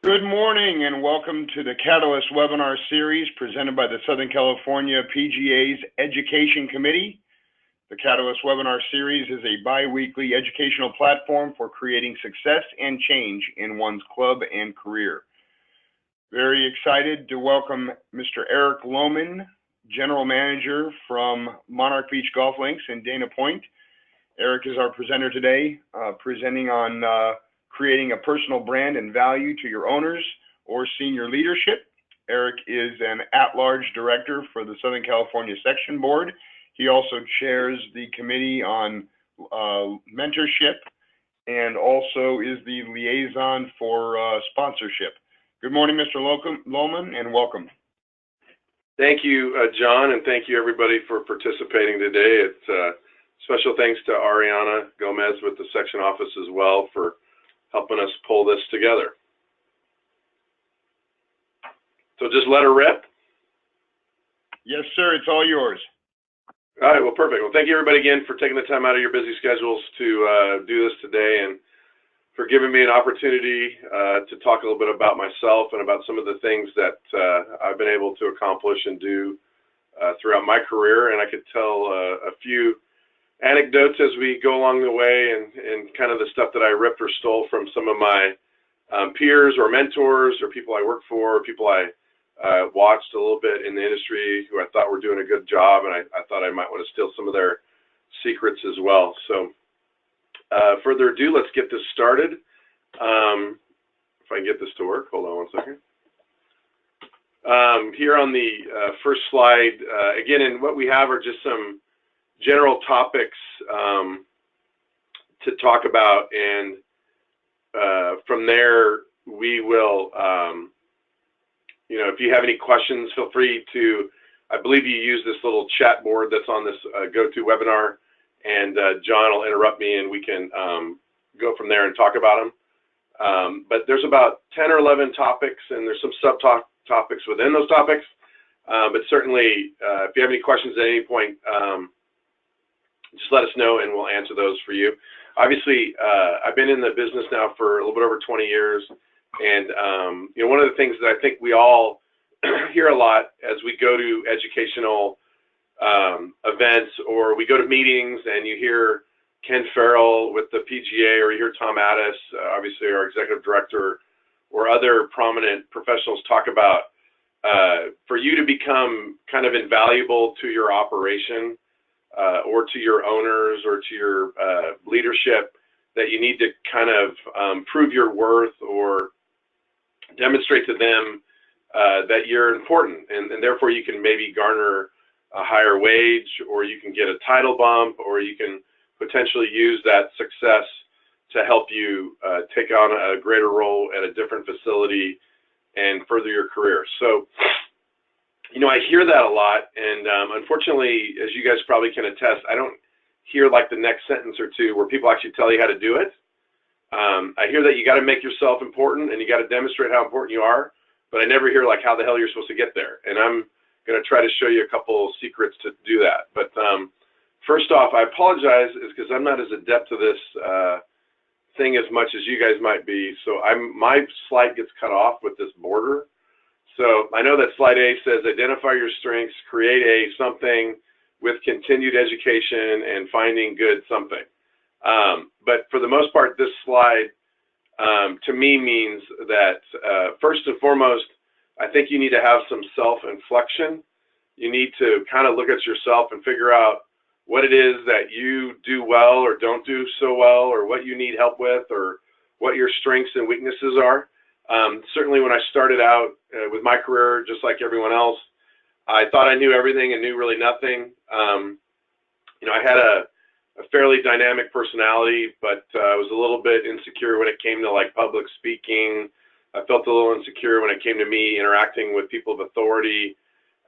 Good morning and welcome to the Catalyst webinar series presented by the Southern California PGA's Education Committee. The Catalyst webinar series is a bi-weekly educational platform for creating success and change in one's club and career. Very excited to welcome Mr. Eric Lohman, General Manager from Monarch Beach Golf Links in Dana Point. Eric is our presenter today, presenting on creating a personal brand and value to your owners or senior leadership. Eric is an at-large director for the Southern California Section Board. He also chairs the Committee on Mentorship and also is the liaison for sponsorship. Good morning, Mr. Lohman, and welcome. Thank you, John, and thank you everybody for participating today. It's special thanks to Ariana Gomez with the section office as well for helping us pull this together. So just let her rip? Yes, sir, it's all yours. All right, well, perfect. Well, thank you everybody again for taking the time out of your busy schedules to do this today and for giving me an opportunity to talk a little bit about myself and about some of the things that I've been able to accomplish and do throughout my career. And I could tell a few anecdotes as we go along the way and kind of the stuff that I ripped or stole from some of my peers or mentors or people I work for, or people I watched a little bit in the industry who I thought were doing a good job, and I thought I might want to steal some of their secrets as well. So further ado, let's get this started. If I can get this to work, hold on one second. Here on the first slide, again, and what we have are just some general topics to talk about, and from there we will, if you have any questions, feel free to, I believe you use this little chat board that's on this GoToWebinar, and John will interrupt me and we can go from there and talk about them. But there's about 10 or 11 topics, and there's some subtopics within those topics, but certainly if you have any questions at any point, just let us know and we'll answer those for you. Obviously, I've been in the business now for a little bit over 20 years, and one of the things that I think we all hear a lot as we go to educational events or we go to meetings and you hear Ken Farrell with the PGA, or you hear Tom Addis, obviously our executive director, or other prominent professionals talk about for you to become kind of invaluable to your operation, or to your owners or to your leadership, that you need to kind of prove your worth or demonstrate to them that you're important, and therefore you can maybe garner a higher wage, or you can get a title bump, or you can potentially use that success to help you take on a greater role at a different facility and further your career. So I hear that a lot, and unfortunately, as you guys probably can attest, I don't hear like the next sentence or two where people actually tell you how to do it. I hear that you got to make yourself important and you got to demonstrate how important you are, but I never hear like how the hell you're supposed to get there. And I'm going to try to show you a couple secrets to do that. But first off, I apologize because I'm not as adept to this thing as much as you guys might be. So my slide gets cut off with this border. So I know that slide A says identify your strengths, create a something with continued education and finding good something. But for the most part, this slide to me means that first and foremost, I think you need to have some self-inflection. You need to kind of look at yourself and figure out what it is that you do well or don't do so well, or what you need help with, or what your strengths and weaknesses are. Certainly when I started out with my career, just like everyone else, I thought I knew everything and knew really nothing. I had a fairly dynamic personality, but I was a little bit insecure when it came to like public speaking. I felt a little insecure when it came to me interacting with people of authority.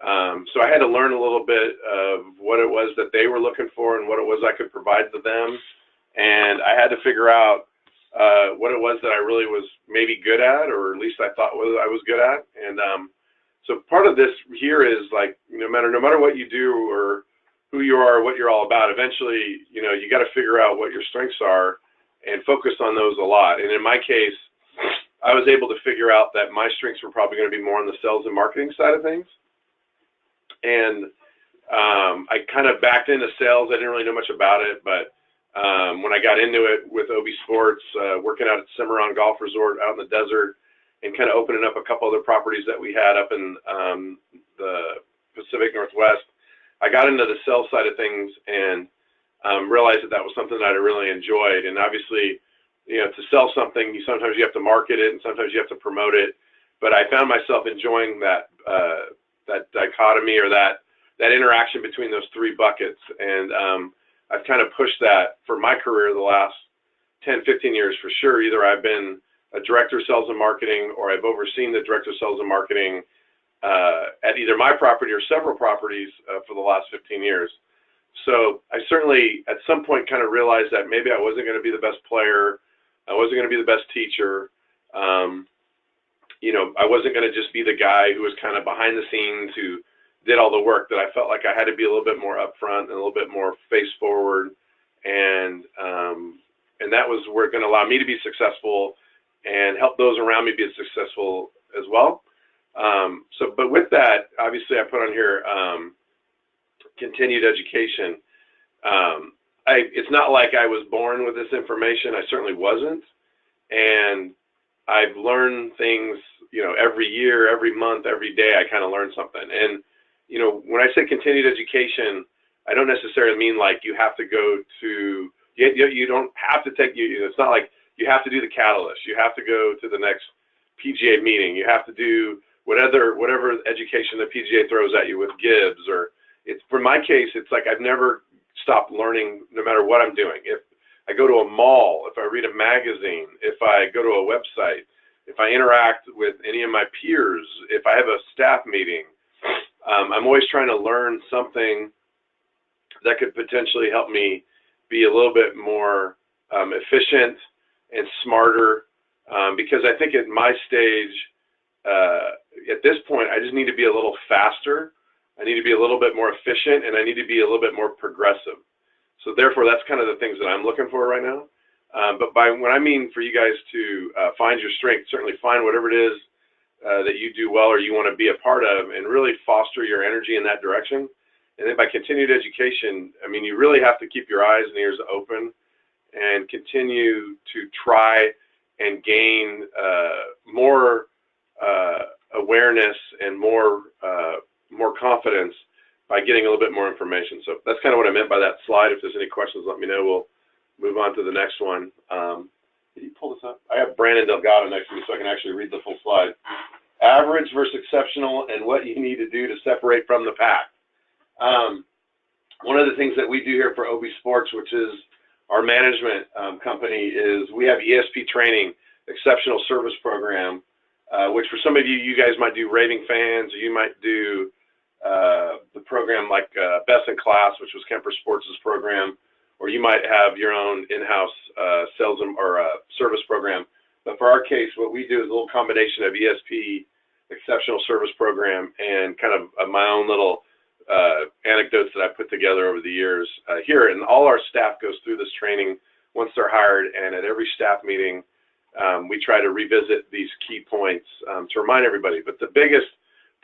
So I had to learn a little bit of what it was that they were looking for and what it was I could provide to them. And I had to figure out what it was that I really was maybe good at, or at least I thought I was good at. And so part of this here is like, no matter what you do or who you are, what you're all about, eventually, you got to figure out what your strengths are and focus on those a lot. And in my case, I was able to figure out that my strengths were probably going to be more on the sales and marketing side of things. And I kind of backed into sales. I didn't really know much about it, but when I got into it with OB Sports, working out at Cimarron Golf Resort out in the desert, and kind of opening up a couple other properties that we had up in the Pacific Northwest, I got into the sales side of things and realized that that was something that I really enjoyed. And obviously, you know, to sell something, sometimes you have to market it and sometimes you have to promote it. But I found myself enjoying that that dichotomy, or that interaction between those three buckets. And I've kind of pushed that for my career the last 10, 15 years for sure. Either I've been a director of sales and marketing, or I've overseen the director of sales and marketing at either my property or several properties for the last 15 years. So I certainly at some point kind of realized that maybe I wasn't going to be the best player. I wasn't going to be the best teacher. You know, I wasn't going to just be the guy who was kind of behind the scenes who did all the work. That I felt like I had to be a little bit more upfront and a little bit more face forward. And that was where it going to allow me to be successful and help those around me be successful as well. But with that, obviously I put on here continued education. It's not like I was born with this information. I certainly wasn't. And I've learned things, you know, every year, every month, every day, I kind of learn something. And, you know, when I say continued education, I don't necessarily mean like you have to go to, you don't have to take, it's not like you have to do the catalyst. You have to go to the next PGA meeting. You have to do whatever education the PGA throws at you with Gibbs, or it's, for my case, it's like I've never stopped learning no matter what I'm doing. If I go to a mall, if I read a magazine, if I go to a website, if I interact with any of my peers, if I have a staff meeting, I'm always trying to learn something that could potentially help me be a little bit more efficient and smarter, because I think at my stage, at this point, I just need to be a little faster. I need to be a little bit more efficient, and I need to be a little bit more progressive. So therefore, that's kind of the things that I'm looking for right now. But by what I mean for you guys to find your strength, certainly find whatever it is that you do well or you want to be a part of, and really foster your energy in that direction. And then by continued education, I mean, you really have to keep your eyes and ears open and continue to try and gain more awareness and more confidence by getting a little bit more information. So that's kind of what I meant by that slide. If there's any questions, let me know. We'll move on to the next one. Can you pull this up? I have Brandon Delgado next to me so I can actually read the full slide. Average versus exceptional, and what you need to do to separate from the pack. One of the things that we do here for OB Sports, which is our management company, is we have ESP training, Exceptional Service Program, which for some of you, you guys might do Raving Fans, or you might do the program like Best in Class, which was Kemper Sports' program, or you might have your own in-house sales or service program. But for our case, what we do is a little combination of ESP, Exceptional Service Program, and kind of my own little anecdotes that I put together over the years here. And all our staff goes through this training once they're hired, and at every staff meeting, we try to revisit these key points to remind everybody. But the biggest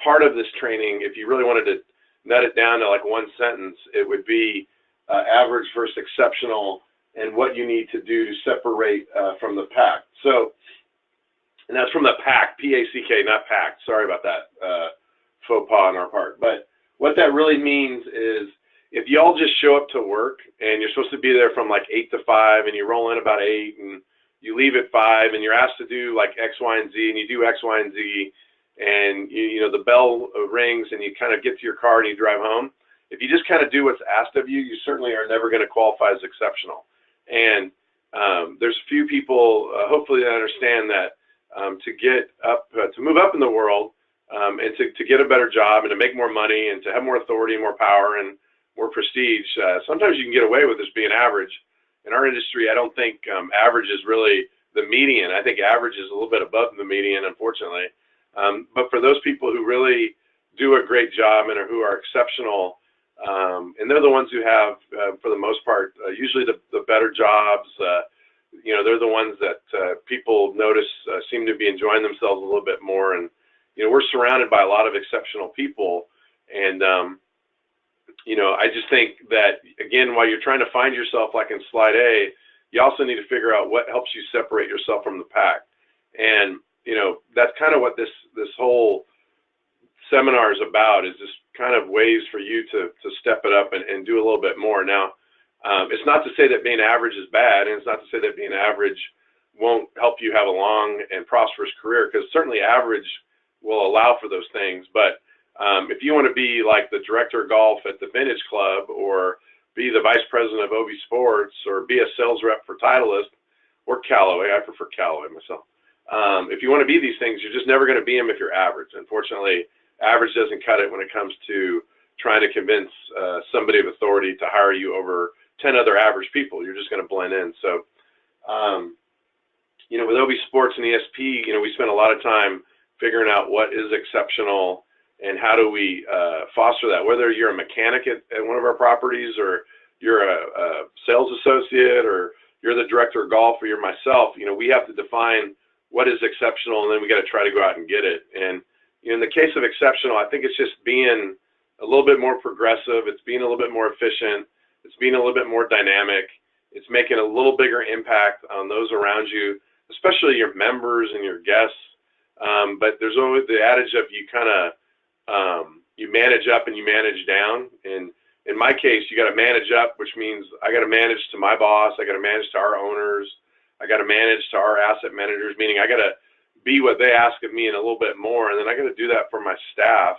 part of this training, if you really wanted to nut it down to like one sentence, it would be average versus exceptional, and what you need to do to separate from the pack. So, and that's from the pact, P-A-C-K, not pact. Sorry about that faux pas on our part. But what that really means is, if you all just show up to work and you're supposed to be there from like 8 to 5, and you roll in about 8 and you leave at 5, and you're asked to do like X, Y, and Z, and you do X, Y, and Z, and you know the bell rings and you kind of get to your car and you drive home. If you just kind of do what's asked of you, you certainly are never going to qualify as exceptional. And there's few people, hopefully, that understand that to get up, to move up in the world, and to get a better job and to make more money and to have more authority and more power and more prestige, sometimes you can get away with just being average. In our industry, I don't think average is really the median. I think average is a little bit above the median, unfortunately. But for those people who really do a great job and who are exceptional, and they're the ones who have, for the most part, usually the better jobs, they're the ones that people notice seem to be enjoying themselves a little bit more. And, we're surrounded by a lot of exceptional people. And, I just think that, again, while you're trying to find yourself, like in slide A, you also need to figure out what helps you separate yourself from the pack. And, that's kind of what this whole seminar is about, is just kind of ways for you to step it up and do a little bit more. Now, it's not to say that being average is bad, and it's not to say that being average won't help you have a long and prosperous career, because certainly average will allow for those things. But if you want to be like the director of golf at the Vintage Club, or be the vice president of OB Sports, or be a sales rep for Titleist or Callaway — I prefer Callaway myself — if you want to be these things, you're just never going to be them if you're average. Unfortunately, average doesn't cut it when it comes to trying to convince somebody of authority to hire you over 10 other average people. You're just going to blend in. So, with OB Sports and ESP, we spend a lot of time figuring out what is exceptional and how do we foster that. Whether you're a mechanic at one of our properties, or you're a sales associate, or you're the director of golf, or you're myself, we have to define what is exceptional, and then we got to try to go out and get it. And in the case of exceptional, I think it's just being a little bit more progressive. It's being a little bit more efficient. It's being a little bit more dynamic. It's making a little bigger impact on those around you, especially your members and your guests. But there's always the adage of you manage up and you manage down. And in my case, you got to manage up, which means I got to manage to my boss. I got to manage to our owners. I got to manage to our asset managers, meaning I got to be what they ask of me and a little bit more. And then I got to do that for my staff,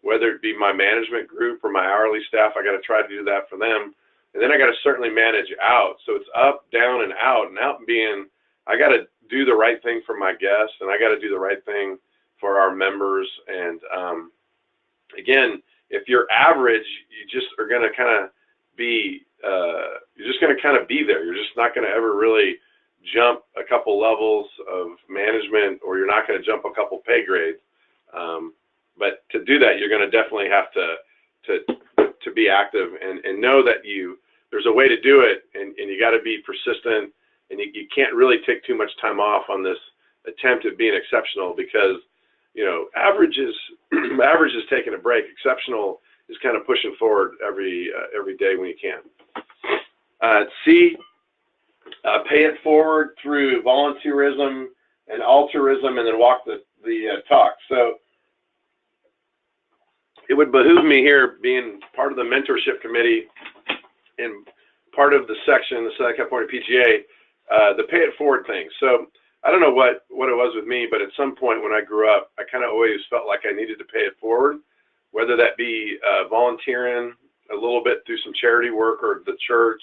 whether it be my management group or my hourly staff. I got to try to do that for them. And then I got to certainly manage out. So it's up, down, and out. And out being, I got to do the right thing for my guests, and I got to do the right thing for our members. And again, if you're average, you just are going to kind of be, you're just going to kind of be there. You're just not going to ever really jump a couple levels of management, or you're not going to jump a couple pay grades. But to do that, you're going to definitely have to be active and know that there's a way to do it, and you got to be persistent, and you can't really take too much time off on this attempt at being exceptional, because average is taking a break. Exceptional is kind of pushing forward every day when you can. C, pay it forward through volunteerism and altruism, and then walk the talk. So it would behoove me here, being part of the mentorship committee and part of the section, the Southern California PGA, the pay it forward thing. So I don't know what it was with me, but at some point when I grew up, I kind of always felt like I needed to pay it forward, whether that be volunteering a little bit through some charity work, or the church,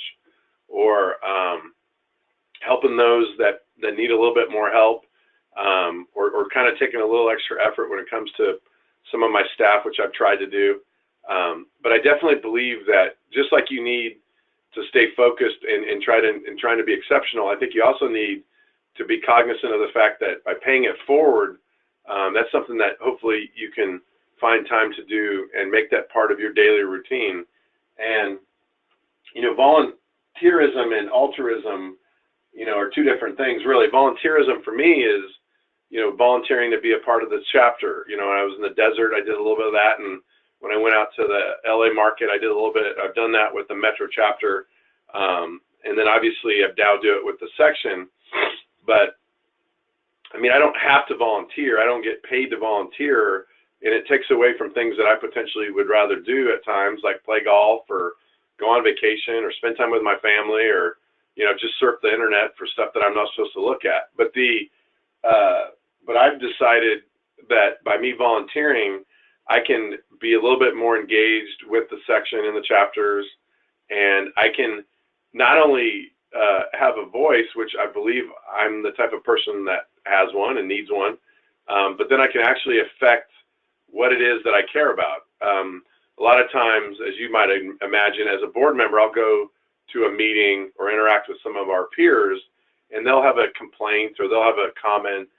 or helping those that need a little bit more help, or kind of taking a little extra effort when it comes to some of my staff, which I've tried to do. But I definitely believe that just like you need to stay focused and trying to be exceptional, I think you also need to be cognizant of the fact that by paying it forward, that's something that hopefully you can find time to do and make that part of your daily routine. And volunteerism and altruism, are two different things, really. Volunteerism for me is, volunteering to be a part of the chapter. When I was in the desert, I did a little bit of that, and when I went out to the LA market, I did a little bit. I've done that with the Metro chapter, and then obviously I've now do it with the section. But I don't have to volunteer. I don't get paid to volunteer, and it takes away from things that I potentially would rather do at times, like play golf, or go on vacation, or spend time with my family, or just surf the internet for stuff that I'm not supposed to look at. But I've decided that by me volunteering, I can be a little bit more engaged with the section and the chapters, and I can not only have a voice, which I believe I'm the type of person that has one and needs one, but then I can actually affect what it is that I care about. A lot of times, as you might imagine, as a board member, I'll go to a meeting or interact with some of our peers, and they'll have a complaint or they'll have a comment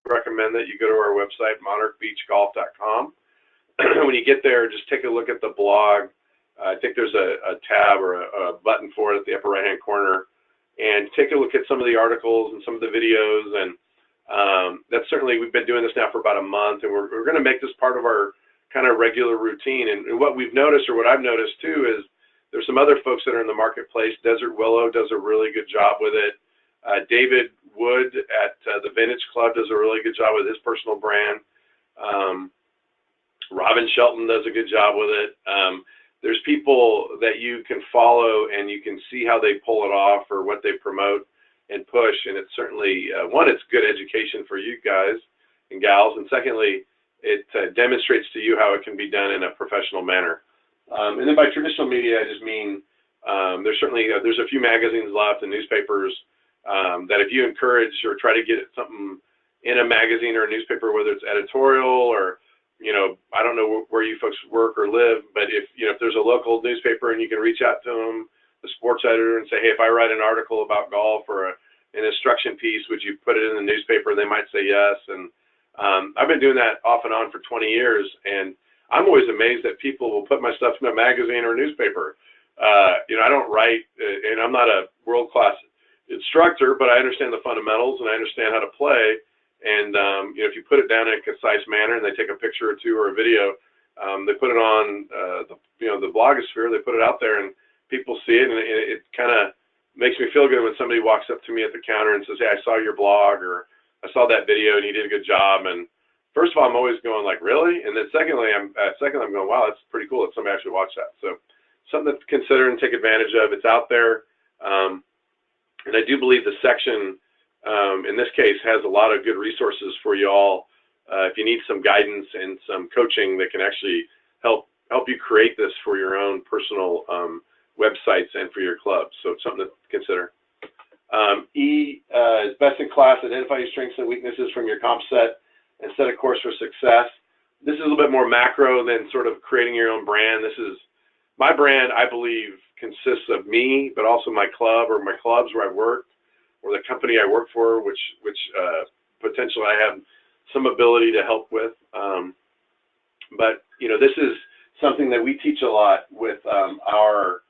recommend that you go to our website, monarchbeachgolf.com. When you get there, just take a look at the blog. I think there's a tab or a button for it at the upper right-hand corner, and take a look at some of the articles and some of the videos. And that's certainly, we've been doing this now for about a month, and we're going to make this part of our kind of regular routine. And what we've noticed, or what I've noticed too, is there's some other folks that are in the marketplace. Desert Willow does a really good job with it. David Wood at the Vintage Club does a really good job with his personal brand. Robin Shelton does a good job with it. There's people that you can follow and you can see how they pull it off or what they promote and push. And it's certainly, one, it's good education for you guys and gals. And secondly, it demonstrates to you how it can be done in a professional manner. And then by traditional media, I just mean there's certainly, there's a few magazines left and newspapers that if you encourage or try to get something in a magazine or a newspaper, whether it's editorial or, you know, I don't know where you folks work or live, but if, you know, if there's a local newspaper and you can reach out to them, the sports editor, and say, hey, if I write an article about golf or an instruction piece, would you put it in the newspaper? They might say yes. And I've been doing that off and on for 20 years, and I'm always amazed that people will put my stuff in a magazine or a newspaper. You know, I don't write, and I'm not a world-class instructor, but I understand the fundamentals and I understand how to play. And you know, if you put it down in a concise manner and they take a picture or two or a video, they put it on the blogosphere, they put it out there and people see it, and it kind of makes me feel good when somebody walks up to me at the counter and says, hey, I saw your blog, or I saw that video and you did a good job. And first of all, I'm always going like, really? And then secondly, I'm going, wow, that's pretty cool that somebody actually watched that. So something to consider and take advantage of. It's out there. And I do believe the section, in this case, has a lot of good resources for you all. If you need some guidance and some coaching that can actually help you create this for your own personal websites and for your clubs. So it's something to consider. E is best in class. Identify your strengths and weaknesses from your comp set and set a course for success. This is a little bit more macro than sort of creating your own brand. This is my brand, I believe, consists of me, but also my club or my clubs where I've worked, or the company I work for, which potentially I have some ability to help with. But you know, this is something that we teach a lot with our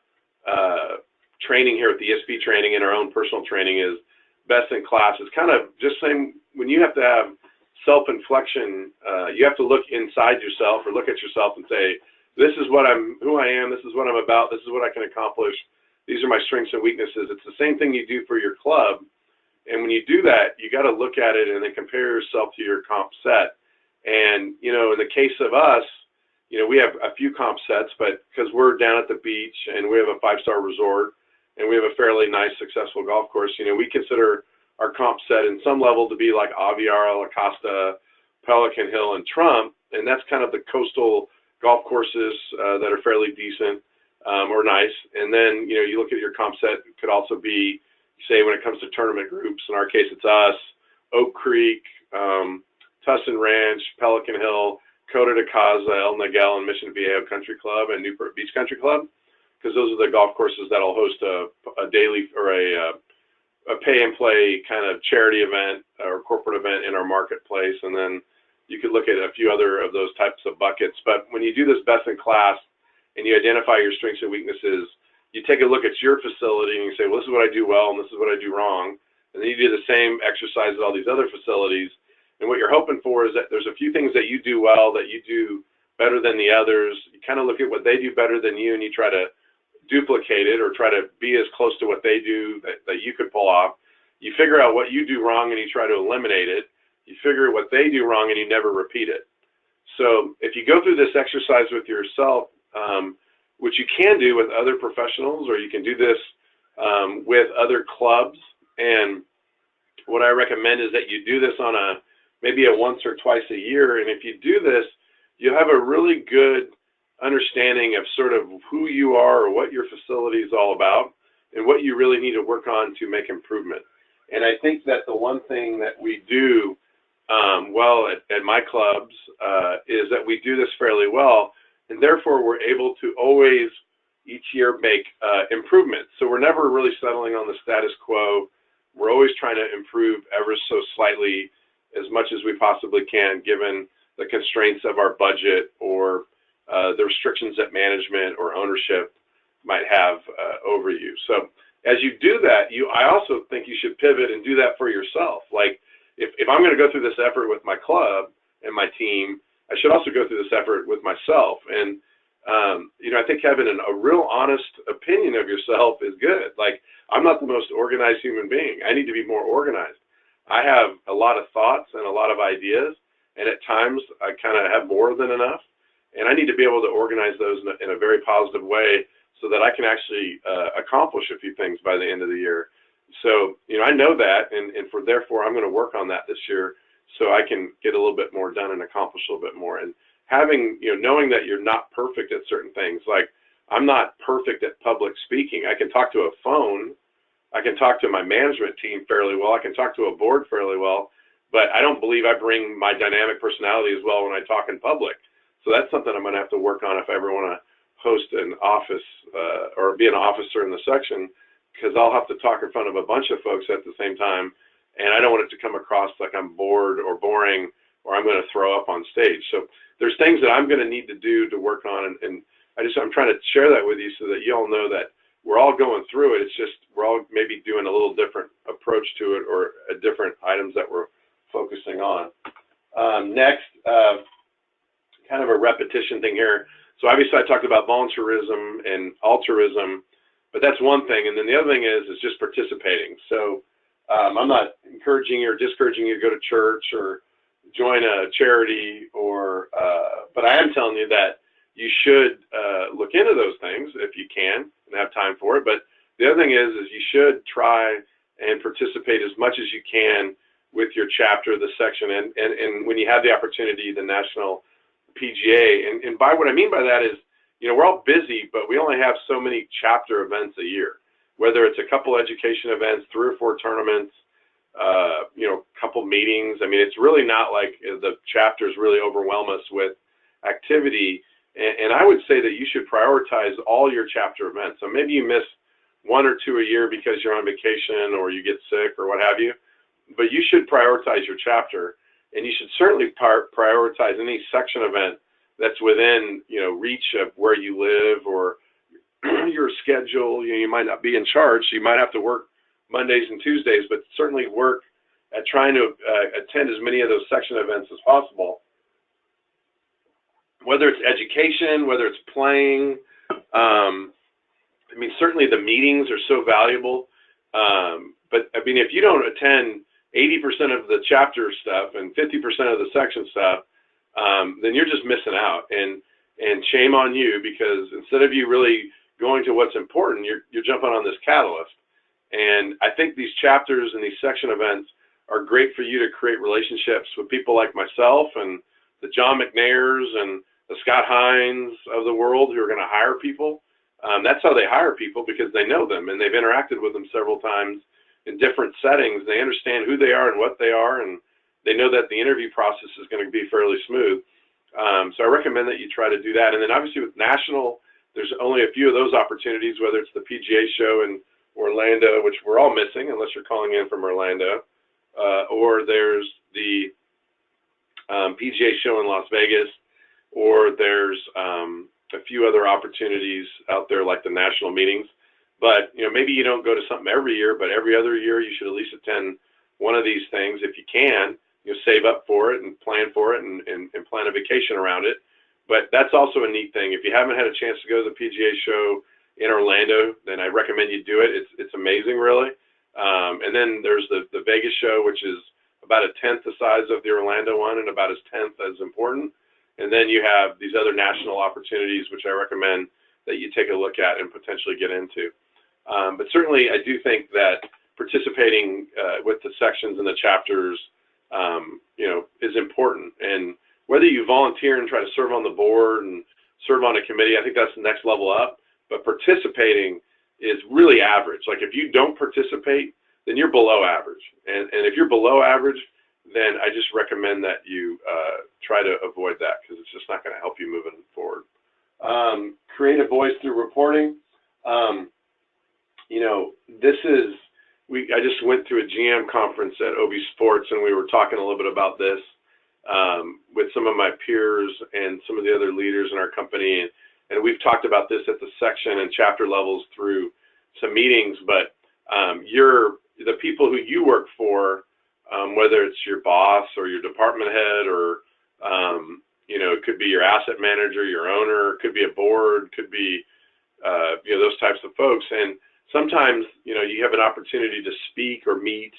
training here at the ESP training and our own personal training is best in class. It's kind of just saying when you have to have self-inflection, you have to look inside yourself or look at yourself and say, this is who I am, this is what I'm about, this is what I can accomplish, these are my strengths and weaknesses. It's the same thing you do for your club. And when you do that, you got to look at it and then compare yourself to your comp set. And, you know, in the case of us, you know, we have a few comp sets, but because we're down at the beach and we have a 5-star resort and we have a fairly nice, successful golf course, you know, we consider our comp set in some level to be like Aviara, La Costa, Pelican Hill, and Trump. And that's kind of the coastal golf courses that are fairly decent or nice. And then, you know, you look at your comp set, it could also be, say, when it comes to tournament groups, in our case, it's us, Oak Creek, Tustin Ranch, Pelican Hill, Coda de Casa, El Niguel, and Mission Viejo Country Club, and Newport Beach Country Club, because those are the golf courses that'll host a daily or a pay-and-play kind of charity event or corporate event in our marketplace. And then you could look at a few other of those types of buckets. But when you do this best in class and you identify your strengths and weaknesses, you take a look at your facility and you say, well, this is what I do well and this is what I do wrong. And then you do the same exercise at all these other facilities. And what you're hoping for is that there's a few things that you do well, that you do better than the others. You kind of look at what they do better than you and you try to duplicate it or try to be as close to what they do that you could pull off. You figure out what you do wrong and you try to eliminate it. You figure what they do wrong and you never repeat it. So if you go through this exercise with yourself, which you can do with other professionals, or you can do this with other clubs, and what I recommend is that you do this on maybe a once or twice a year. And if you do this, you have a really good understanding of sort of who you are or what your facility is all about and what you really need to work on to make improvement. And I think that the one thing that we do well at my clubs is that we do this fairly well, and therefore we're able to always each year make improvements. So we're never really settling on the status quo. We're always trying to improve ever so slightly as much as we possibly can, given the constraints of our budget or the restrictions that management or ownership might have over you. So as you do that, I also think you should pivot and do that for yourself. Like if I'm going to go through this effort with my club and my team, I should also go through this effort with myself. And I think having a real honest opinion of yourself is good. Like, I'm not the most organized human being. I need to be more organized. I have a lot of thoughts and a lot of ideas, and at times I kind of have more than enough, and I need to be able to organize those in a very positive way so that I can actually accomplish a few things by the end of the year. So, I know that, and therefore I'm going to work on that this year so I can get a little bit more done and accomplish a little bit more. And having, knowing that you're not perfect at certain things, like I'm not perfect at public speaking. I can talk to a phone. I can talk to my management team fairly well. I can talk to a board fairly well, but I don't believe I bring my dynamic personality as well when I talk in public. So that's something I'm going to have to work on if I ever want to host an office or be an officer in the section, because I'll have to talk in front of a bunch of folks at the same time, and I don't want it to come across like I'm bored or boring or I'm going to throw up on stage. So there's things that I'm going to need to do to work on, and I'm trying to share that with you so that you all know that we're all going through it. It's just we're all maybe doing a little different approach to it or different items that we're focusing on. Next, kind of a repetition thing here. So obviously I talked about volunteerism and altruism, but that's one thing. And then the other thing is just participating. So I'm not encouraging you or discouraging you to go to church or join a charity but I am telling you that you should look into those things if you can and have time for it. But the other thing is you should try and participate as much as you can with your chapter, the section, and when you have the opportunity, the national PGA. And by what I mean by that is, we're all busy, but we only have so many chapter events a year, whether it's a couple education events, 3 or 4 tournaments, couple meetings. I mean, it's really not like the chapters really overwhelm us with activity. And I would say that you should prioritize all your chapter events. So maybe you miss 1 or 2 a year because you're on vacation or you get sick or what have you, but you should prioritize your chapter, and you should certainly prioritize any section event that's within, reach of where you live or your schedule. You might not be in charge, so you might have to work Mondays and Tuesdays, but certainly work at trying to attend as many of those section events as possible. Whether it's education, whether it's playing, certainly the meetings are so valuable. But if you don't attend 80% of the chapter stuff and 50% of the section stuff, then you're just missing out. And shame on you, because instead of you really going to what's important, you're jumping on this catalyst. And I think these chapters and these section events are great for you to create relationships with people like myself and the John McNairs and the Scott Hines of the world who are going to hire people. That's how they hire people, because they know them and they've interacted with them several times in different settings. They understand who they are and what they are, and they know that the interview process is going to be fairly smooth. So I recommend that you try to do that. And then obviously with national, there's only a few of those opportunities, whether it's the PGA show in Orlando, which we're all missing unless you're calling in from Orlando, or there's the PGA show in Las Vegas, or there's a few other opportunities out there like the national meetings. But maybe you don't go to something every year, but every other year you should at least attend one of these things if you can. Save up for it and plan for it and plan a vacation around it. But that's also a neat thing. If you haven't had a chance to go to the PGA show in Orlando, then I recommend you do it. It's amazing, really. And then there's the Vegas show, which is about 1/10 the size of the Orlando one and about 1/10 as important. And then you have these other national opportunities, which I recommend that you take a look at and potentially get into. But certainly I do think that participating with the sections and the chapters is important. And whether you volunteer and try to serve on the board and serve on a committee, I think that's the next level up. But participating is really average. Like if you don't participate, then you're below average. And if you're below average, then I just recommend that you try to avoid that, because it's just not going to help you moving forward. Create a voice through reporting. This is I just went to a GM conference at OB Sports, and we were talking a little bit about this with some of my peers and some of the other leaders in our company, and we've talked about this at the section and chapter levels through some meetings. But the people who you work for, whether it's your boss or your department head, or it could be your asset manager, your owner, it could be a board, could be those types of folks. And sometimes you have an opportunity to speak or meet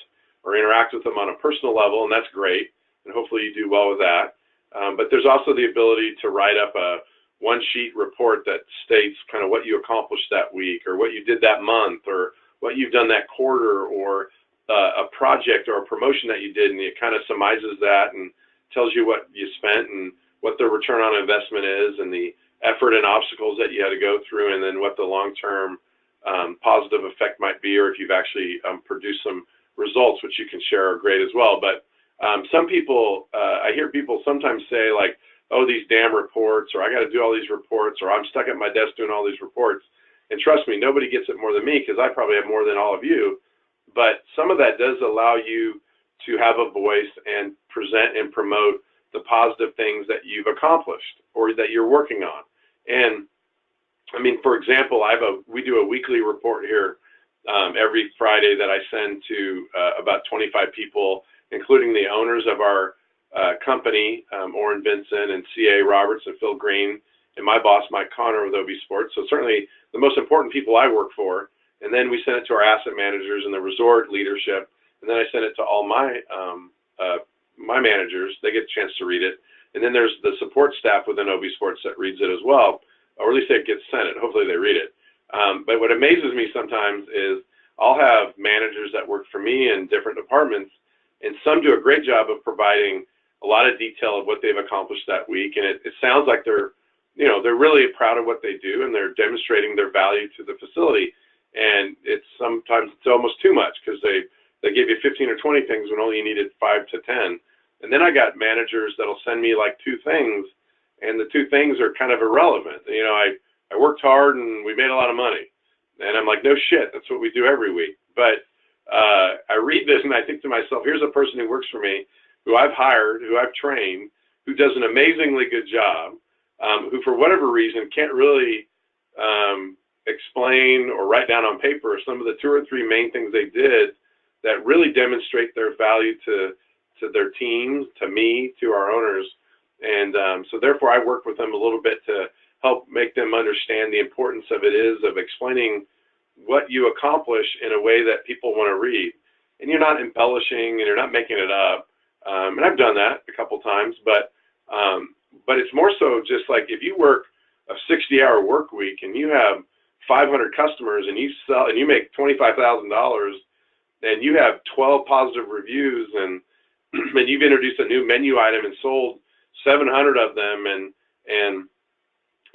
or interact with them on a personal level, and that's great, and hopefully you do well with that. But there's also the ability to write up a one-sheet report that states kind of what you accomplished that week, or what you did that month, or what you've done that quarter, or a project or a promotion that you did, and it kind of summarizes that and tells you what you spent and what the return on investment is, and the effort and obstacles that you had to go through, and then what the long-term positive effect might be, or if you've actually produced some results, which you can share, are great as well. But some people, I hear people sometimes say, like, oh, these damn reports, or I got to do all these reports, or I'm stuck at my desk doing all these reports. And trust me, nobody gets it more than me, because I probably have more than all of you. But some of that does allow you to have a voice and present and promote the positive things that you've accomplished or that you're working on. And I mean, for example, we do a weekly report here every Friday that I send to about 25 people, including the owners of our company, Orrin Vincent and C.A. Roberts and Phil Green, and my boss, Mike Connor with OB Sports. So certainly the most important people I work for. And then we send it to our asset managers and the resort leadership. And then I send it to all my my managers. They get a chance to read it. And then there's the support staff within OB Sports that reads it as well, or at least it gets sent it. Hopefully they read it. But what amazes me sometimes is I'll have managers that work for me in different departments, and some do a great job of providing a lot of detail of what they've accomplished that week. And it sounds like they're really proud of what they do, and they're demonstrating their value to the facility. And sometimes it's almost too much, because they give you 15 or 20 things when only you needed 5 to 10. And then I got managers that'll send me like 2 things, and the 2 things are kind of irrelevant. I worked hard and we made a lot of money. And I'm like, no shit, that's what we do every week. But I read this and I think to myself, here's a person who works for me, who I've hired, who I've trained, who does an amazingly good job, who for whatever reason can't really explain or write down on paper some of the 2 or 3 main things they did that really demonstrate their value to their teams, to me, to our owners. And so therefore I work with them a little bit to help make them understand the importance of explaining what you accomplish in a way that people want to read. And you're not embellishing and you're not making it up. And I've done that a couple times, but it's more so just like if you work a 60-hour work week and you have 500 customers and you make $25,000 and you have 12 positive reviews and you've introduced a new menu item and sold 700 of them, and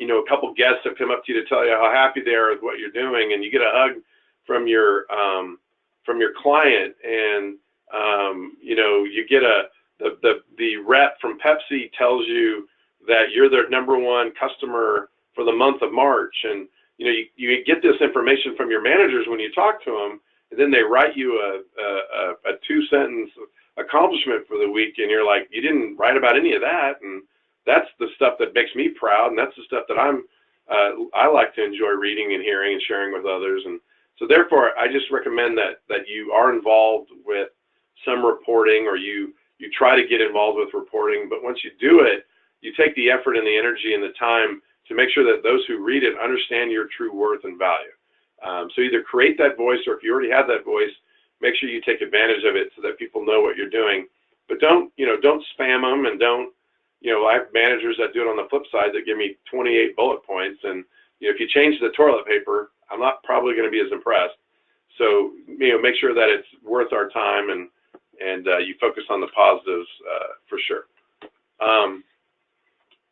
a couple guests have come up to you to tell you how happy they are with what you're doing, and you get a hug from your client, and you get the rep from Pepsi tells you that you're their #1 customer for the month of March, and you get this information from your managers when you talk to them, and then they write you a 2-sentence accomplishment for the week, and you're like, you didn't write about any of that. And that's the stuff that makes me proud, and that's the stuff that I like to enjoy reading and hearing and sharing with others. And so therefore I just recommend that you are involved with some reporting, or you try to get involved with reporting. But once you do it, you take the effort and the energy and the time to make sure that those who read it understand your true worth and value. So either create that voice, or if you already have that voice, make sure you take advantage of it so that people know what you're doing. But don't spam them, and don't, I have managers that do it on the flip side that give me 28 bullet points. And, if you change the toilet paper, I'm not probably going to be as impressed. So, make sure that it's worth our time, and you focus on the positives for sure.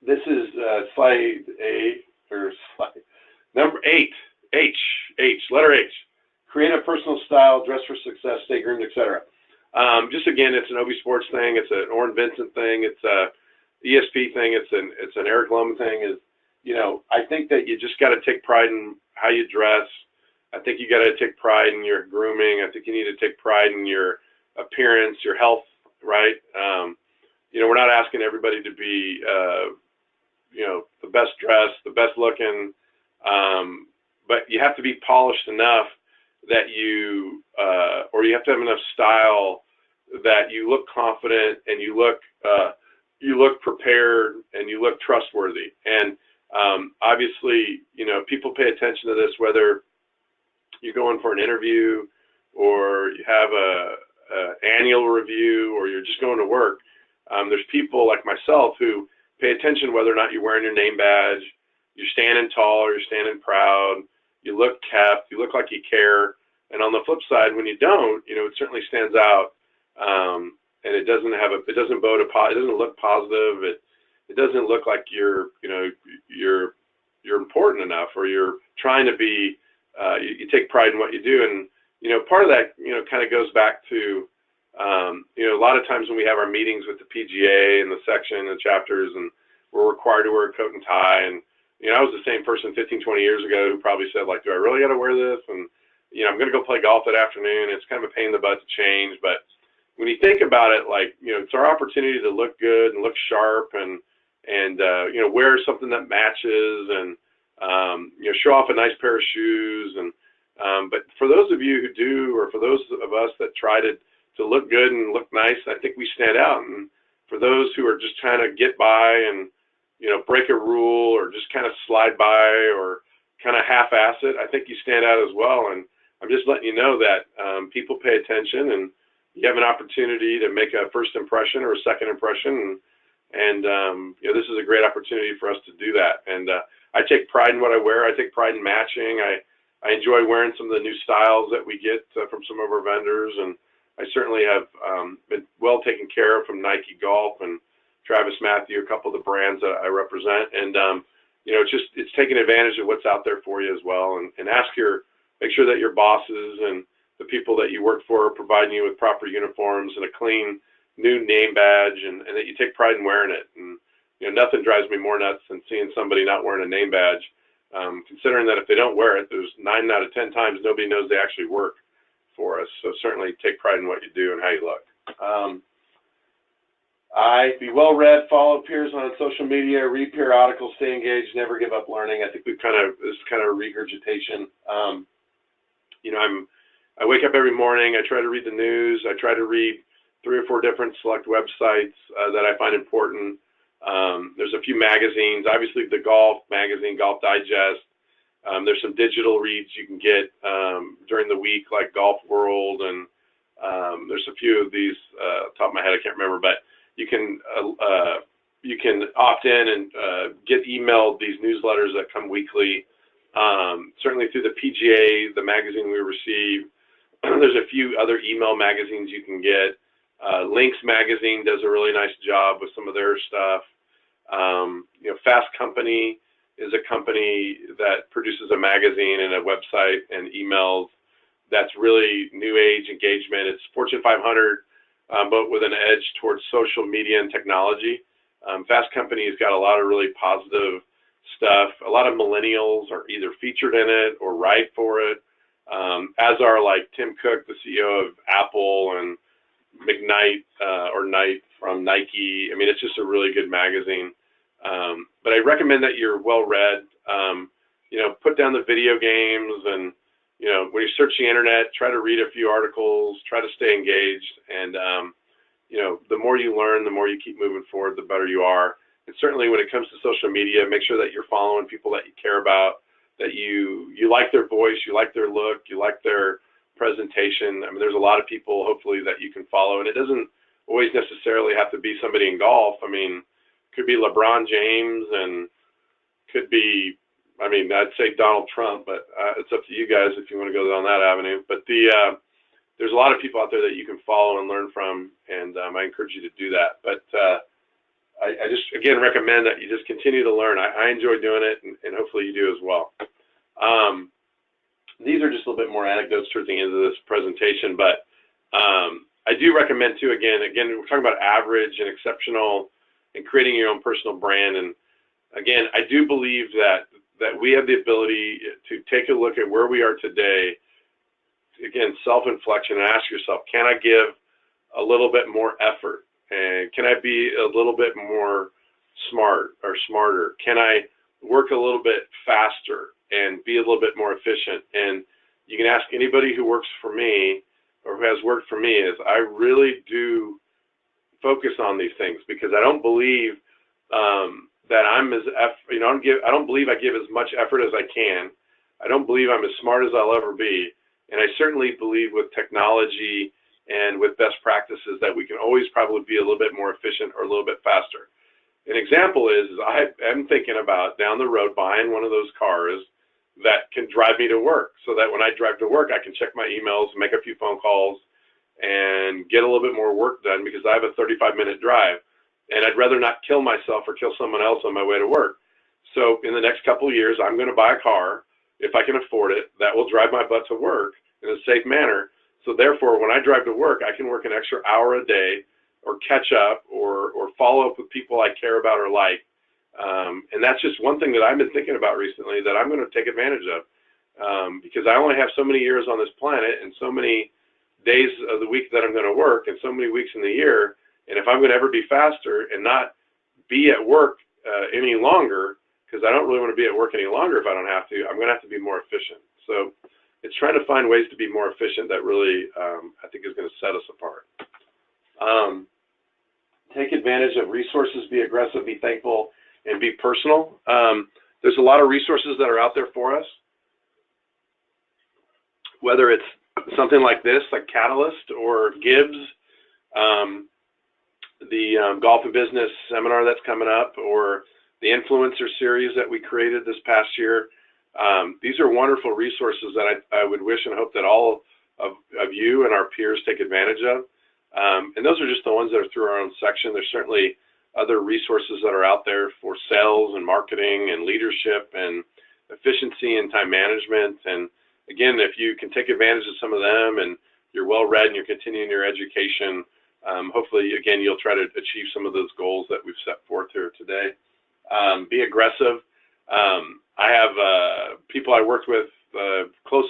This is slide 8, or slide number 8, letter H. Create a personal style, dress for success, stay groomed, etc. Just again, it's an OB Sports thing. It's an Orrin Vincent thing. It's a ESP thing. It's an Eric Lohman thing. I think that you just got to take pride in how you dress, I think you got to take pride in your grooming. I think you need to take pride in your appearance, your health, right? We're not asking everybody to be, the best dressed, the best looking, but you have to be polished enough that or you have to have enough style that you look confident and you look prepared and you look trustworthy. And obviously, people pay attention to this, whether you're going for an interview or you have a annual review or you're just going to work. There's people like myself who pay attention whether or not you're wearing your name badge, you're standing tall or you're standing proud, you look kept, you look like you care. And on the flip side, when you don't, it certainly stands out, and it doesn't look positive. It doesn't look like you're important enough, or you're trying to be. You take pride in what you do, and part of that kind of goes back to a lot of times when we have our meetings with the PGA and the section and chapters, and we're required to wear a coat and tie, and I was the same person 15, 20 years ago who probably said, like, do I really got to wear this? And I'm going to go play golf that afternoon. It's kind of a pain in the butt to change, but when you think about it, like, it's our opportunity to look good and look sharp and wear something that matches and show off a nice pair of shoes. And but for those of you who do, or for those of us that try to look good and look nice, I think we stand out. And for those who are just trying to get by and break a rule or just kind of slide by or kind of half-ass it, I think you stand out as well. And I'm just letting you know that people pay attention, and you have an opportunity to make a first impression or a second impression, and this is a great opportunity for us to do that. And I take pride in what I wear. I take pride in matching. I enjoy wearing some of the new styles that we get from some of our vendors, and I certainly have been well taken care of from Nike Golf and Travis Matthew, a couple of the brands that I represent. And it's taking advantage of what's out there for you as well, and make sure that your bosses and the people that you work for are providing you with proper uniforms and a clean new name badge, and that you take pride in wearing it. And nothing drives me more nuts than seeing somebody not wearing a name badge, considering that if they don't wear it, there's 9 out of 10 times nobody knows they actually work for us. So certainly take pride in what you do and how you look. Be well read, follow peers on social media, read periodicals, stay engaged, never give up learning. I think this is kind of regurgitation. I wake up every morning, I try to read the news, I try to read 3 or 4 different select websites that I find important. There's a few magazines, obviously the golf magazine, Golf Digest. There's some digital reads you can get during the week, like Golf World, and there's a few of these, top of my head, I can't remember, but you can opt in and get emailed these newsletters that come weekly. Certainly through the PGA, the magazine we receive. There's a few other email magazines you can get. Links Magazine does a really nice job with some of their stuff. Fast Company is a company that produces a magazine and a website and emails that's really new age engagement. It's Fortune 500, but with an edge towards social media and technology. Fast Company has got a lot of really positive stuff. A lot of millennials are either featured in it or write for it, as are like Tim Cook, the CEO of Apple, and McKnight or Knight from Nike. I mean, it's just a really good magazine. But I recommend that you're well read. Put down the video games, and when you search the internet, try to read a few articles, try to stay engaged, and the more you learn, the more you keep moving forward, the better you are. And certainly when it comes to social media, make sure that you're following people that you care about, that you like their voice, you like their look, you like their presentation. I mean, there's a lot of people, hopefully, that you can follow, and it doesn't always necessarily have to be somebody in golf. I mean, could be LeBron James, and could be, I'd say Donald Trump, but it's up to you guys if you want to go down that avenue. But there's a lot of people out there that you can follow and learn from, and I encourage you to do that. But I just, again, recommend that you just continue to learn. I enjoy doing it, and hopefully you do as well. These are just a little bit more anecdotes towards the end of this presentation, but I do recommend too, again, we're talking about average and exceptional and creating your own personal brand. And again, I do believe that that we have the ability to take a look at where we are today, again, self-inflection, and ask yourself, can I give a little bit more effort? And can I be a little bit more smart or smarter? Can I work a little bit faster and be a little bit more efficient? And you can ask anybody who works for me or who has worked for me, is I really do focus on these things, because I don't believe that I'm as, I don't believe I give as much effort as I can. I don't believe I'm as smart as I'll ever be. And I certainly believe with technology and with best practices that we can always probably be a little bit more efficient or a little bit faster. An example is I'm thinking about down the road buying one of those cars that can drive me to work, so that when I drive to work, I can check my emails, make a few phone calls, and get a little bit more work done, because I have a 35-minute drive, and I'd rather not kill myself or kill someone else on my way to work. So in the next couple of years, I'm going to buy a car, if I can afford it, that will drive my butt to work in a safe manner. So therefore, when I drive to work, I can work an extra hour a day, or catch up, or follow up with people I care about or like. And that's just one thing that I've been thinking about recently that I'm going to take advantage of, because I only have so many years on this planet and so many days of the week that I'm going to work and so many weeks in the year. And if I'm going to ever be faster and not be at work any longer, because I don't really want to be at work any longer if I don't have to, I'm going to have to be more efficient. So it's trying to find ways to be more efficient that really, I think, is going to set us apart. Take advantage of resources, be aggressive, be thankful, and be personal. There's a lot of resources that are out there for us, whether it's something like this, like Catalyst or Gibbs, the Golf and Business seminar that's coming up, or the influencer series that we created this past year. These are wonderful resources that I would wish and hope that all of you and our peers take advantage of. And those are just the ones that are through our own section. There's certainly other resources that are out there for sales and marketing and leadership and efficiency and time management. And again, if you can take advantage of some of them and you're well read and you're continuing your education, hopefully, again, you'll try to achieve some of those goals that we've set forth here today. Be aggressive. I have people I worked with, close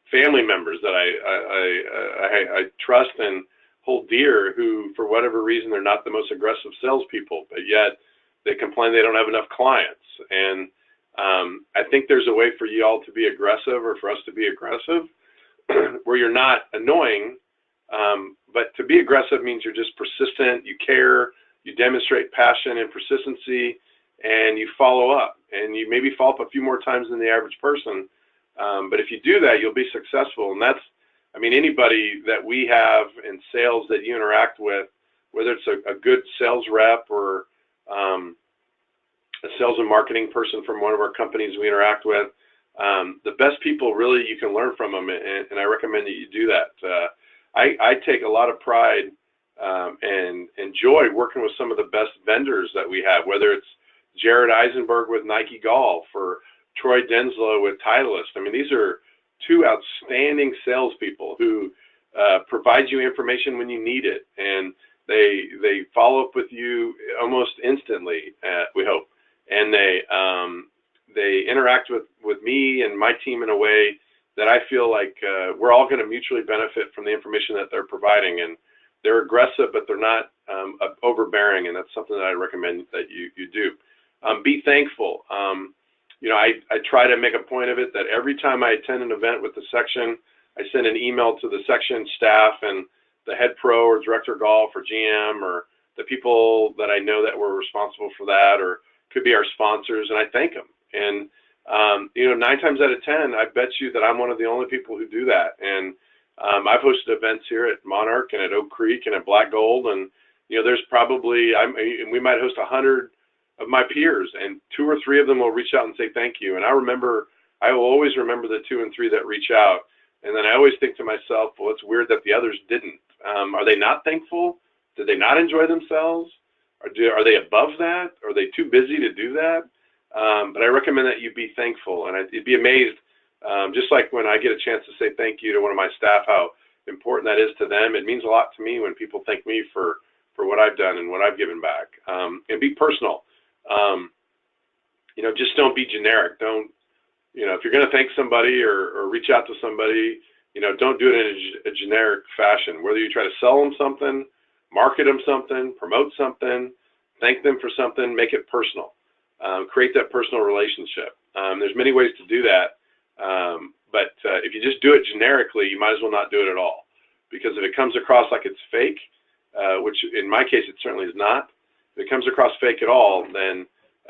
family members that I trust and hold dear, who, for whatever reason, they're not the most aggressive salespeople, but yet they complain they don't have enough clients. And I think there's a way for you all to be aggressive, or for us to be aggressive, where you're not annoying, but to be aggressive means you're just persistent, you care, you demonstrate passion and persistency, and you follow up. And you maybe follow up a few more times than the average person, but if you do that, you'll be successful. And that's, I mean, anybody that we have in sales that you interact with, whether it's a good sales rep or a sales and marketing person from one of our companies we interact with, the best people, really, you can learn from them, and I recommend that you do that. I take a lot of pride and enjoy working with some of the best vendors that we have, whether it's Jared Eisenberg with Nike Golf or Troy Denslow with Titleist. I mean, these are two outstanding salespeople who provide you information when you need it, and they follow up with you almost instantly, we hope, and they interact with me and my team in a way that I feel like we're all going to mutually benefit from the information that they're providing. And they're aggressive, but they're not overbearing, and that's something that I recommend that you do. Be thankful. I try to make a point of it that every time I attend an event with the section, I send an email to the section staff and the head pro or director of golf or GM or the people that I know that were responsible for that, or could be our sponsors, and I thank them. And 9 times out of 10, I bet you that I'm one of the only people who do that. And I've hosted events here at Monarch and at Oak Creek and at Black Gold, and there's probably we might host 100 of my peers, and 2 or 3 of them will reach out and say thank you. And I will always remember the 2 and 3 that reach out. And then I always think to myself, well, it's weird that the others didn't. Are they not thankful? Did they not enjoy themselves? Are they above that? Are they too busy to do that? But I recommend that you be thankful, and you'd be amazed, just like when I get a chance to say thank you to one of my staff, how important that is to them. It means a lot to me when people thank me for what I've done and what I've given back. And be personal. just don't be generic. Don't, if you're going to thank somebody or reach out to somebody, don't do it in a generic fashion. Whether you try to sell them something, market them something, promote something, thank them for something, make it personal. Create that personal relationship. There's many ways to do that, but if you just do it generically, you might as well not do it at all. Because if it comes across like it's fake, which in my case it certainly is not, if it comes across fake at all, then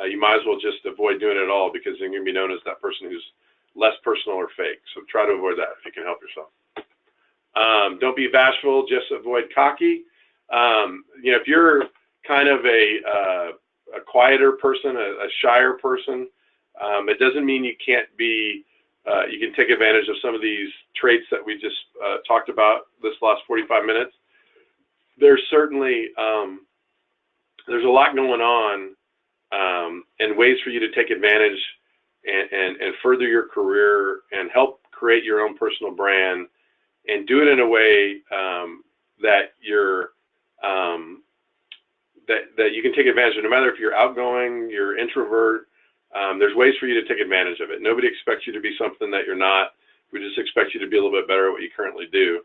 you might as well just avoid doing it at all, because then you're going to be known as that person who's less personal or fake. So try to avoid that if you can help yourself. Don't be bashful, just avoid cocky. If you're kind of a quieter person, a shyer person, it doesn't mean you can't be, you can take advantage of some of these traits that we just talked about this last 45 minutes. There's certainly, there's a lot going on, and ways for you to take advantage and further your career and help create your own personal brand, and do it in a way that you're that you can take advantage of. No matter if you're outgoing, you're introvert, there's ways for you to take advantage of it. Nobody expects you to be something that you're not. We just expect you to be a little bit better at what you currently do.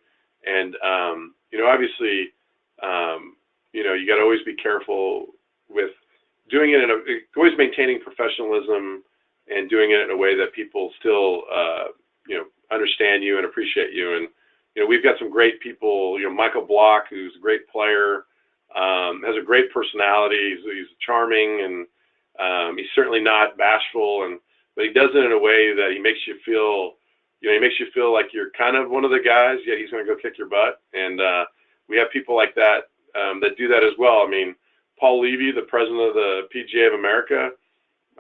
And obviously, you got to always be careful with doing it always maintaining professionalism and doing it in a way that people still, understand you and appreciate you. And, we've got some great people, Michael Block, who's a great player, has a great personality. He's charming, and he's certainly not bashful, but he does it in a way that he makes you feel, like you're kind of one of the guys, yet he's going to go kick your butt. And we have people like that that do that as well. I mean, Paul Levy, the president of the PGA of America,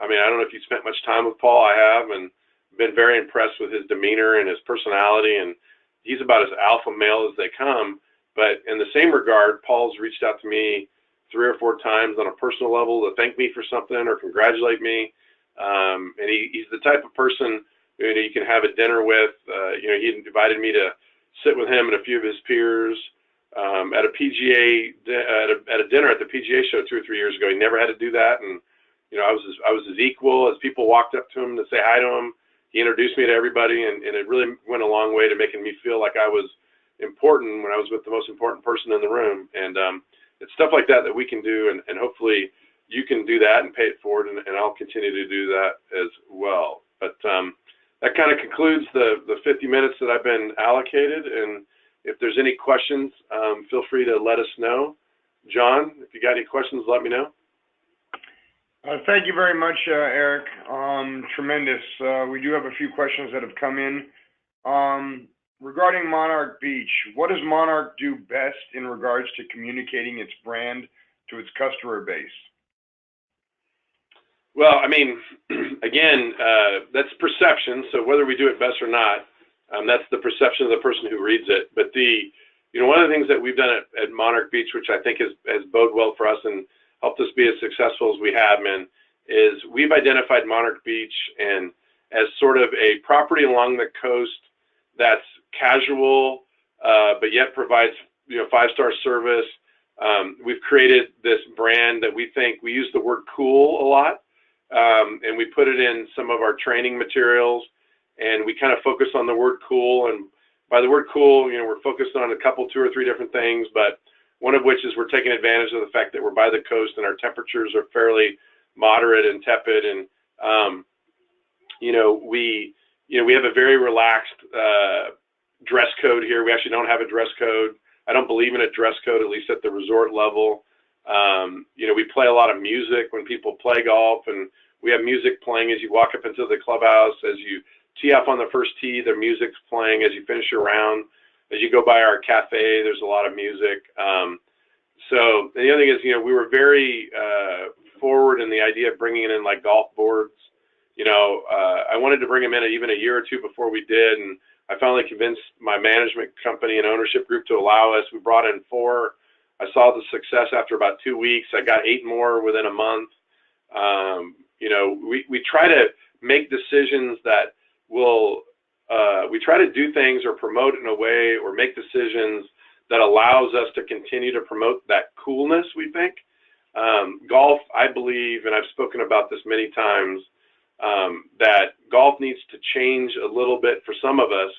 I don't know if you spent much time with Paul. I have, and been very impressed with his demeanor and his personality, and he's about as alpha male as they come. But in the same regard, Paul's reached out to me 3 or 4 times on a personal level to thank me for something or congratulate me. And he's the type of person you can have a dinner with. He invited me to sit with him and a few of his peers at a PGA at a dinner at the PGA show 2 or 3 years ago. He never had to do that, and I was his equal. As people walked up to him to say hi to him, he introduced me to everybody, and it really went a long way to making me feel like I was important when I was with the most important person in the room. And it's stuff like that we can do, and hopefully you can do that and pay it forward, and I'll continue to do that as well. But that kind of concludes the 50 minutes that I've been allocated, and if there's any questions, feel free to let us know. John, if you got any questions, let me know. Thank you very much, Eric. Tremendous. We do have a few questions that have come in. Regarding Monarch Beach, what does Monarch do best in regards to communicating its brand to its customer base? Well, again, that's perception. So whether we do it best or not, that's the perception of the person who reads it. But one of the things that we've done at Monarch Beach, which I think has boded well for us and helped us be as successful as we have been, is we've identified Monarch Beach as sort of a property along the coast that's casual, but yet provides 5-star service. We've created this brand that we use the word cool a lot, and we put it in some of our training materials, and we kind of focus on the word cool. And by the word cool, we're focused on 2 or 3 different things, but one of which is we're taking advantage of the fact that we're by the coast and our temperatures are fairly moderate and tepid, and we have a very relaxed dress code here. We actually don't have a dress code. I don't believe in a dress code, at least at the resort level. We play a lot of music when people play golf, and we have music playing as you walk up into the clubhouse. As you tee off on the first tee, the music's playing. As you finish your round, as you go by our cafe, there's a lot of music. So the other thing is, we were very forward in the idea of bringing in like golf boards. I wanted to bring them in even a year or 2 before we did, and I finally convinced my management company and ownership group to allow us. We brought in 4. I saw the success after about 2 weeks. I got 8 more within a month. We try to make decisions that we try to do things or promote in a way or make decisions that allows us to continue to promote that coolness, we think. Golf, I believe, and I've spoken about this many times, that golf needs to change a little bit for some of us.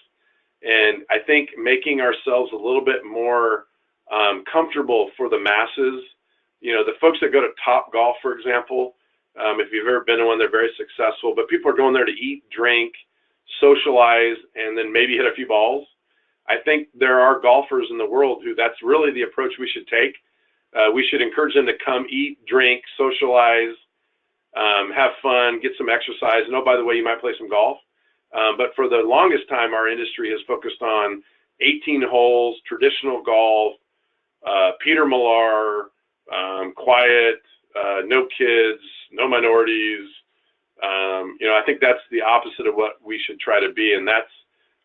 And I think making ourselves a little bit more comfortable for the masses. You know, the folks that go to Top Golf, for example, if you've ever been to one, they're very successful, but people are going there to eat, drink, socialize, and then maybe hit a few balls. I think there are golfers in the world who that's really the approach we should take. We should encourage them to come eat, drink, socialize, have fun, get some exercise, and oh, by the way, you might play some golf. But for the longest time, our industry has focused on 18 holes, traditional golf, Peter Millar, quiet, no kids, no minorities. You know, I think that's the opposite of what we should try to be. And that's,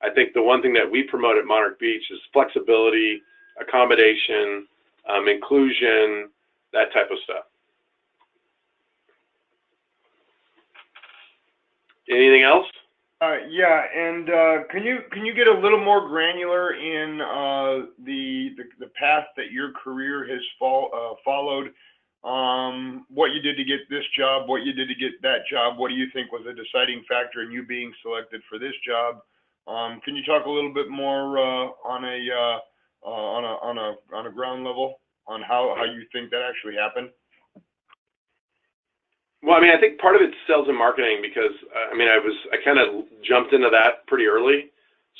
I think, the one thing that we promote at Monarch Beach is flexibility, accommodation, inclusion, that type of stuff. Anything else? Yeah, and can you get a little more granular in the path that your career has followed? What you did to get this job, what you did to get that job, what do you think was a deciding factor in you being selected for this job? Can you talk a little bit more on a ground level on how you think that actually happened? Well, I mean, I think part of it's sales and marketing because, I mean, I kind of jumped into that pretty early.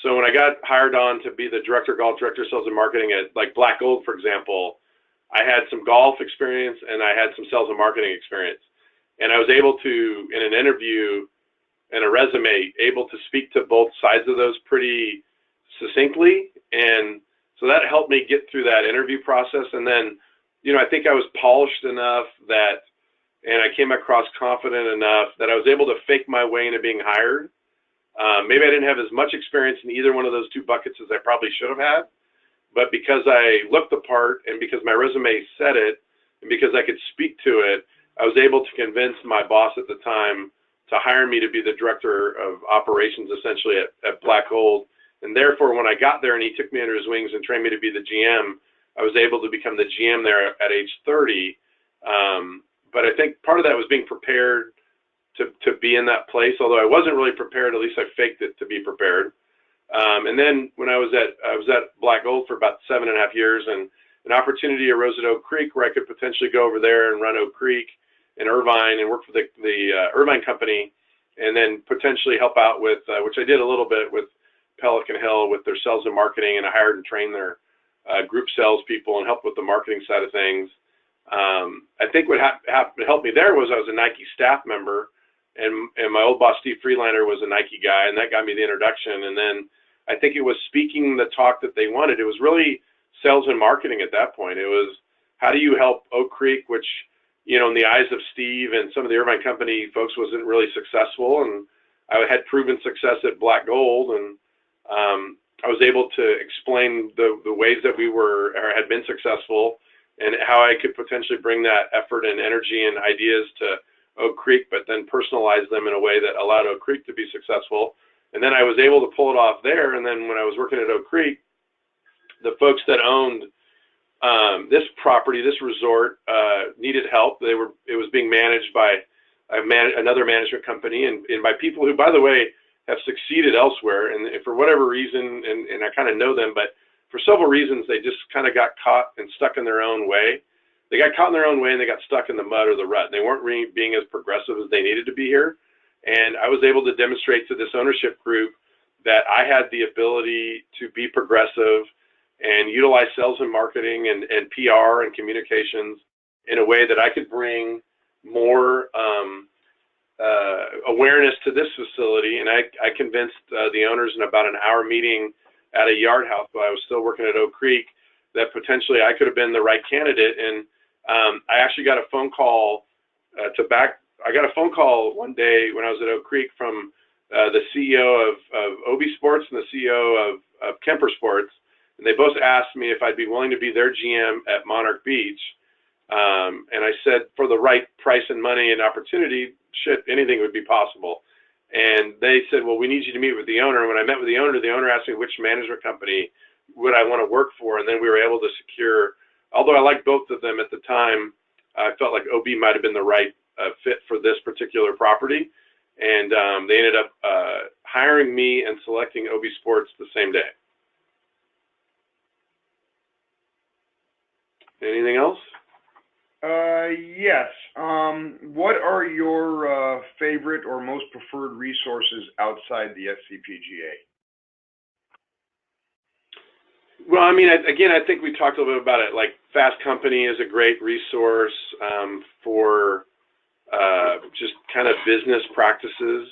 So when I got hired on to be the golf director of sales and marketing at like Black Gold, for example, I had some golf experience and I had some sales and marketing experience. And I was able to, in an interview and a resume, able to speak to both sides of those pretty succinctly. And so that helped me get through that interview process. And then, you know, I think I was polished enough and I came across confident enough that I was able to fake my way into being hired. Maybe I didn't have as much experience in either one of those two buckets as I probably should have had, but because I looked the part and because my resume said it and because I could speak to it, I was able to convince my boss at the time to hire me to be the director of operations essentially at Black Gold. And therefore, when I got there and he took me under his wings and trained me to be the GM, I was able to become the GM there at age 30. But I think part of that was being prepared to be in that place. Although I wasn't really prepared, at least I faked it to be prepared. And then when I was at Black Gold for about 7.5 years, and an opportunity arose at Oak Creek where I could potentially go over there and run Oak Creek and Irvine and work for the Irvine company, and then potentially help out with, which I did a little bit with Pelican Hill with their sales and marketing, and I hired and trained their group salespeople and helped with the marketing side of things. I think what helped me there was I was a Nike staff member, and my old boss, Steve Freelander, was a Nike guy, and that got me the introduction. And then I think it was speaking the talk that they wanted. It was really sales and marketing at that point. It was, how do you help Oak Creek, which, you know, in the eyes of Steve and some of the Irvine company folks wasn't really successful. And I had proven success at Black Gold, and I was able to explain the ways that we were or had been successful, and how I could potentially bring that effort and energy and ideas to Oak Creek, but then personalize them in a way that allowed Oak Creek to be successful. And then I was able to pull it off there. And then when I was working at Oak Creek, the folks that owned this property, this resort, needed help. It was being managed by another management company and by people who, by the way, have succeeded elsewhere. And for whatever reason, and I kind of know them, but for several reasons, they just kind of got caught and stuck in their own way. They got caught in their own way and they got stuck in the mud or the rut. They weren't really being as progressive as they needed to be here. And I was able to demonstrate to this ownership group that I had the ability to be progressive and utilize sales and marketing and PR and communications in a way that I could bring more awareness to this facility. And I convinced the owners in about an hour meeting at a yard house while I was still working at Oak Creek that potentially I could have been the right candidate. And I actually got a phone call I got a phone call one day when I was at Oak Creek from the CEO of Obi Sports and the CEO of Kemper Sports, and they both asked me if I'd be willing to be their GM at Monarch Beach. And I said, for the right price and money and opportunity, shit, anything would be possible. And they said, well, we need you to meet with the owner. And when I met with the owner asked me which management company would I want to work for. And then we were able to secure, although I liked both of them at the time, I felt like OB might have been the right fit for this particular property. and they ended up hiring me and selecting OB Sports the same day. Anything else? Yes. What are your favorite or most preferred resources outside the SCPGA? Well, I mean, again, I think we talked a little bit about it. Like Fast Company is a great resource for just kind of business practices,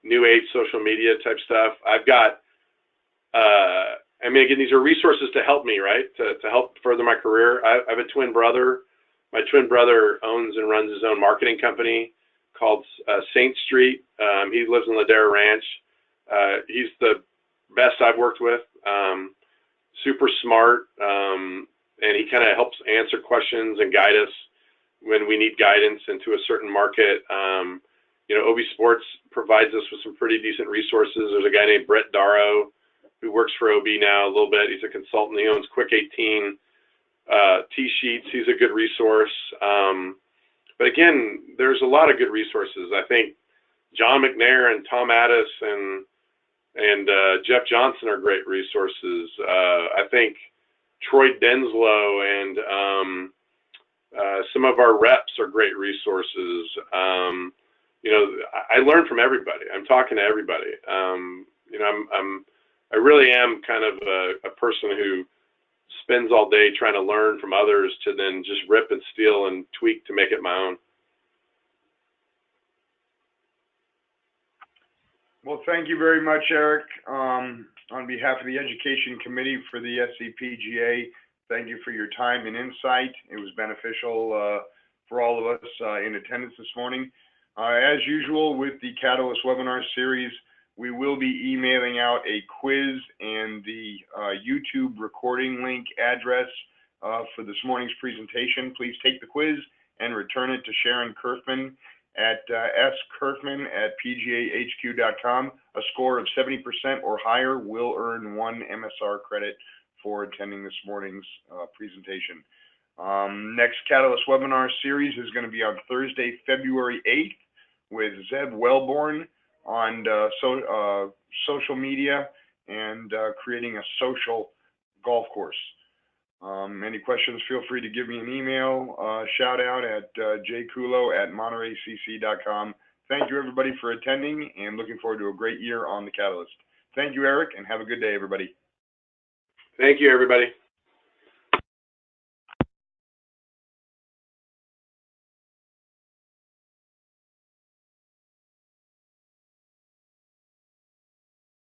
new age social media type stuff. I've got, I mean, again, these are resources to help me, right? To help further my career. I have a twin brother. My twin brother owns and runs his own marketing company called Saint Street. He lives in Ladera Ranch. He's the best I've worked with. Super smart, and he kind of helps answer questions and guide us when we need guidance into a certain market. You know, OB Sports provides us with some pretty decent resources. There's a guy named Brett Darrow who works for OB now a little bit. He's a consultant. He owns Quick 18 T-Sheets. He's a good resource. But again, there's a lot of good resources. I think John McNair and Tom Addis and Jeff Johnson are great resources. I think Troy Denslow and some of our reps are great resources. You know, I learn from everybody. I'm talking to everybody. You know, I really am kind of a person who spends all day trying to learn from others to then just rip and steal and tweak to make it my own. Well, thank you very much, Eric. On behalf of the Education Committee for the SCPGA, thank you for your time and insight. It was beneficial for all of us in attendance this morning. As usual with the Catalyst webinar series, we will be emailing out a quiz and the YouTube recording link address for this morning's presentation. Please take the quiz and return it to Sharon Kerfman at skerfman@pgahq.com. A score of 70% or higher will earn 1 MSR credit for attending this morning's presentation. Next Catalyst webinar series is going to be on Thursday, February 8th with Zeb Wellborn on social media and creating a social golf course. Any questions, feel free to give me an email, shout out at jculo@montereycc.com. Thank you, everybody, for attending, and looking forward to a great year on the Catalyst. Thank you, Eric, and have a good day, everybody. Thank you, everybody.